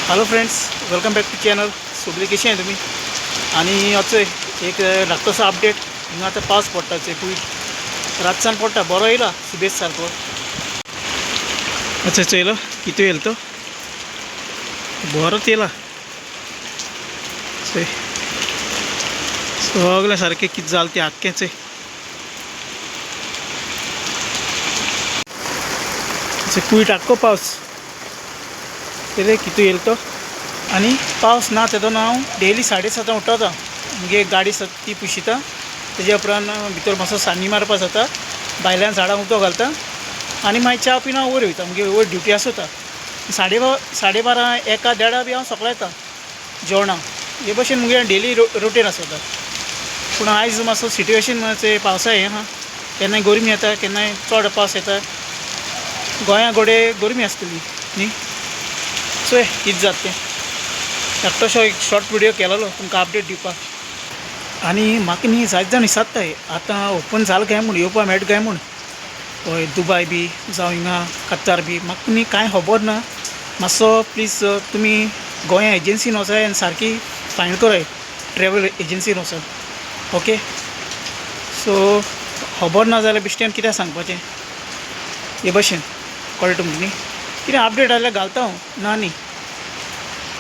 Hello friends, welcome back to channel. सगळी कशी आहे तुम्ही? आणि आजचं एक लागतोसो अपडेट. हिंगा आतां पावस पडटा चोय रातसान पडटा बरो येयला सुबेज सारको. अच्छा चोयलो कितू येयलो तो बरोच येयला चोय सगळें सारकें कितें जालें तें आख्खें चोय. कुयट आख्खो पावस तेरे कितू येयलो तो. आनी पावस ना तेदोना हांव डेली 7:30 उठता. मुगे गाडी ती पुशिता, तेज्या उपरांत भितर मातसो सान्नी मारपा जाता, भायल्यान झाडांक उदक घालता आनी मागीर च्या पिवन हांव वयर वयता. मुगे वयर ड्युटी आसता. 12:30 1 1:30 बी हांव सकाळीं येता जेवणाक. हे भशेन मुगे डेली रुटीन आसता. पूण आयज मातसो सिट्युएशन पावसा हें आहा. केन्नाय गरमी येता, केन्नाय चड पावस येता. गोंया घोडे गरमी आसतली न्ही. चोय कितें जाता तें. धाकटोसो एक शॉर्ट विडियो केलोलो तुमकां अपडेट दिवपाक. आनी म्हाका न्ही जायत जाण विचारताय आतां ओपन जालें काय म्हूण, येवपा मेळटा काय म्हूण. हय दुबय बी जावं हिंगा कतार बी. म्हाका न्ही कांय खबर ना. मातसो प्लीज तुमी गोंया एजन्सीन वचाय आनी सारकी फायंड कराय, ट्रॅवल एजन्सीन वचून. ओके. सो खबर ना जाल्यार बेश्टेन कितें सांगपाचें हे भशेन कळ्ळें तुमकां न्ही. कितें अपडेट आसल्यार घालता हांव, ना न्ही.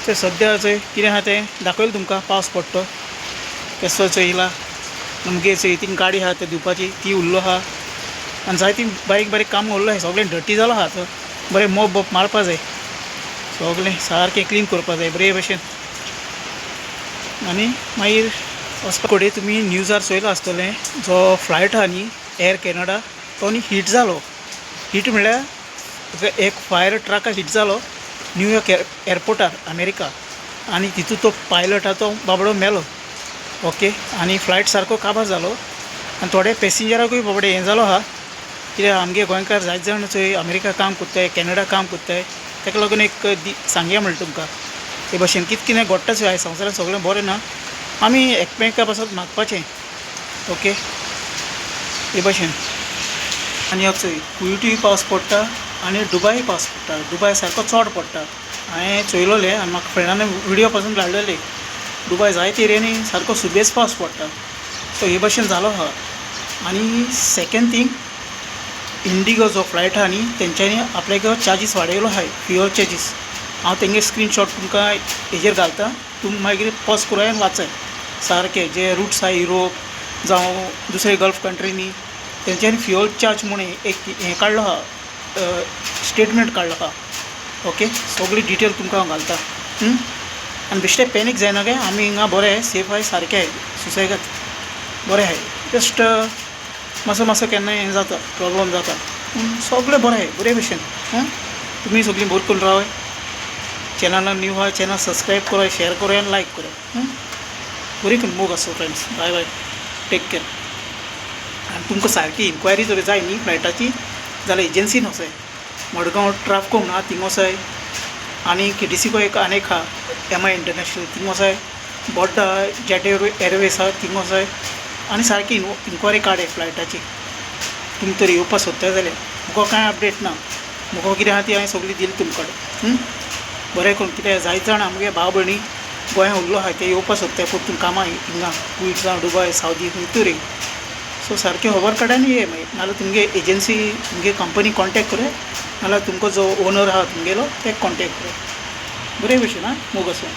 ते सद्या चोय कितें आहा तें दाखयलें तुमकां. पावस पडटो केसो चोयला. मुगे चोय थिंग गाडी आहा तें दिवपाची, ती उरलो आहा. आनी जायती बारीक बारीक काम उरलो आहा. सगळें डर्टी जालो आहा. आतां बरें मॉप बॉप मारपा जाय, सगळें सारकें क्लीन करपा जाय बरे भशेन. आनी मागीर वचपा फुडें तुमी न्यूजार चोयलो आसतलें, जो फ्लायट आहा न्ही एर कॅनडा, तो न्ही हीट जालो. हीट म्हणल्यार एक फायर ट्रक हीट जालो न्यूयॉर्क एअरपोर्टार अमेरिका. आनी तितून तो पायलट आहा तो बाबडो मेलो. ओके. आनी फ्लायट सारको काबार जालो. आनी थोडे पॅसेंजराकूय बाबडे हें जालो आहा. कित्याक आमगे गोंयकार जायत जाण चोय अमेरिका काम कोत्ताय, कॅनडा काम कोत्ताय. ताका लागून एक सांगया म्हणलें तुमकां. हे भशेन कितें घडटा चोय आयज संवसारान सगळें बरें ना. आमी एकमेका पासत मागपाचें. ओके. हे भशेन. आनी हो चोय कुयटूय पावस पडटा आनी दुबय पावस पडटा. दुबय सारको चड पडटा. हांवें चोयलोलें आनी म्हाका फ्रेंडान विडियो पासून धाडलेले. दुबय जायते एरियांनी सारको सुबेज पावस पडटा. सो हे भशेन जालो आहा. आनी सेकेंड थिंग, इंडिगो जो फ्लायट आहा न्ही तेंच्यांनी आपल्याक चार्जीस वाडयलो आहाय, फ्युअल चार्जीस. हांव तेंगे स्क्रीनशॉट तुमकां हेजेर घालता. तुमी मागीर पॉज कराय आनी वाचय सारकें जे रूट्स आहा युरोप जावं दुसरे गल्फ कंट्रीनी. तेंच्यांनी फ्युअल चार्ज म्हूण एक हें काडलो आहा, स्टेटमेंट काडलो आहा. ओके. सगळी डिटेल तुमकां हांव घालता. आनी बेश्टे पॅनीक जायना काय. आमी हिंगा बरें सेफ आहाय, सारकें आहाय, सुसेगाद बरें आहाय. जस्ट मातसो केन्नाय हें जाता, प्रॉब्लम जाता. सगळें बरें आहाय बरे भशेन. तुमी सगळीं बरें करून रावाय. चॅनलान न्यू आहा चॅनल सबस्क्रायब कराय, शेअर कराय आनी लायक कराय. बरी करून मोग आसो friends. Bye bye. Take care. आनी तुमकां सारकी इन्क्वायरी जर जाय न्ही फ्लायटाची जाल्यार एजन्सीन वचाय. मडगांव ट्राफको म्हणा थिंग वचाय. आनी केटीसीको एक आनेक आहा MI इंटरनॅशनल थिंग वचाय. बोड्डा जेट एअरवेज आहा थिंग वचाय. आनी सारकी इन्क्वायरी काडाय फ्लायटाची. तुमी तर येवपा सोदता जाल्यार. मुगो कांय अपडेट ना. मुगो कितें आहा ती हांवें सगळी दिली तुमकां. बरें करून. कित्याक जायत जाण आमगे भाव भयणी गोंया उरलो आहाय ते येवपा सोदताय परतून कामां हिंगा कुयट जावं दुबय सावदी खंयतरी. सो सारकें खबर काड आनी ये मागीर. नाल्यार तुमगे एजन्सी तुमगे कंपनी कॉन्टेक्ट कराय, नाल्यार तुमचो जो ओनर आहा तुमगेलो ते कॉन्टेक्ट कराय बरे भशेन. मोग आसूं.